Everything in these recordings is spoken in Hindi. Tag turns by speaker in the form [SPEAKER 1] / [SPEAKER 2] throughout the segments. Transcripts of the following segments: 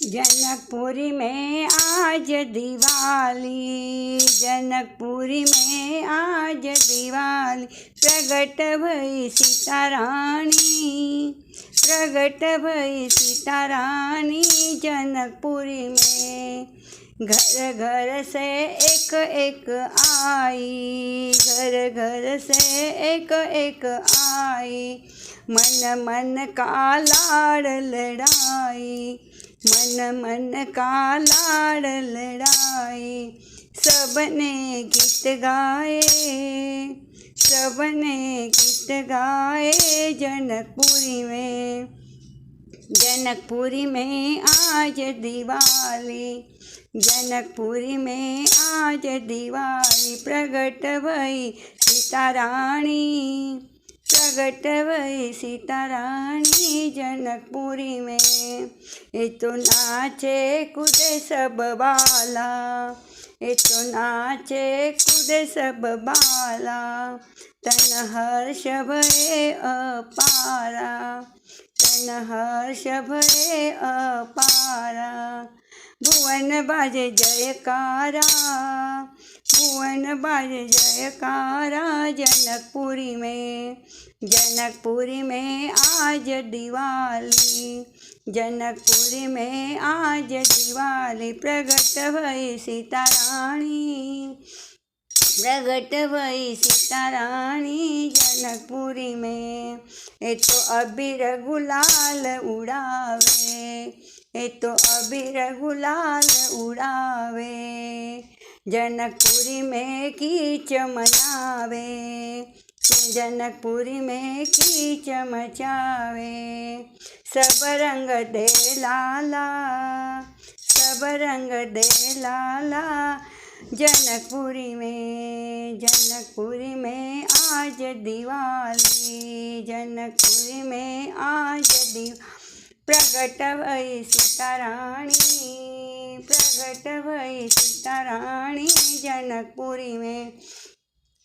[SPEAKER 1] जनकपुरी में आज दिवाली, जनकपुरी में आज दिवाली। प्रगट भई सीता रानी, प्रगट भई सीता रानी जनकपुरी में। घर घर से एक एक आई, घर घर से एक एक आई। मन मन का लाड़ लड़ाई, मन मन का लाड़ लड़ाई। सबने गीत गाए, सबने गीत गाए जनकपुरी में। जनकपुरी में आज दिवाली, जनकपुरी में आज दिवाली। प्रगट भई सीता रानी, प्रगट भई सीता रानी जनकपुरी में। ये तो नाचे कूदे सब बाला, ये तो नाचे कूदे सब बाला। तन हर्ष भये अपारा, तन हर्ष भये अपारा। भुवन बाजे जयकारा, भुवन बाजे जयकारा जनकपुरी में। जनकपुरी में आज दिवाली, जनकपुरी में आज दिवाली। प्रगट भई सीता रानी, प्रगट भई सीता रानी जनकपुरी में। ये तो अबीर गुलाल उड़ावे, ये तो अबीर गुलाल उड़ावे। जनकपुरी में कीच मनावे, जनकपुरी में कीच मचावे। सब रंग दे लाला, सब रंग दे लाला जनकपुरी में। जनकपुरी में आज दिवाली, जनकपुरी में आज दिवाली। प्रगट भई सीता रानी, प्रगट भई सीता रानी जनकपुरी में।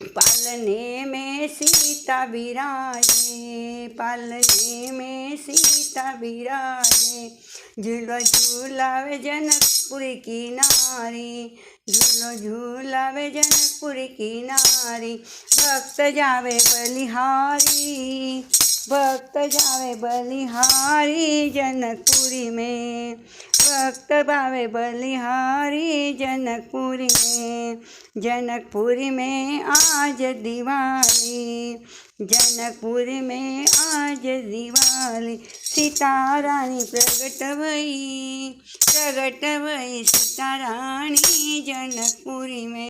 [SPEAKER 1] पालने में सीता विराजे, पालने में सीता विराजे। झूलो झूलावे जनकपुरी की नारी, झूलो झूलावे जनकपुरी की नारी। भक्त जावे बलिहारी, भक्त जावे बलिहारी जनकपुरी में। भक्त भावे बलिहारी जनकपुरी में। जनकपुरी में आज दिवाली, जनकपुरी में आज दिवाली। सीता रानी प्रगट भई, प्रगट भई सीता रानी जनकपुरी में।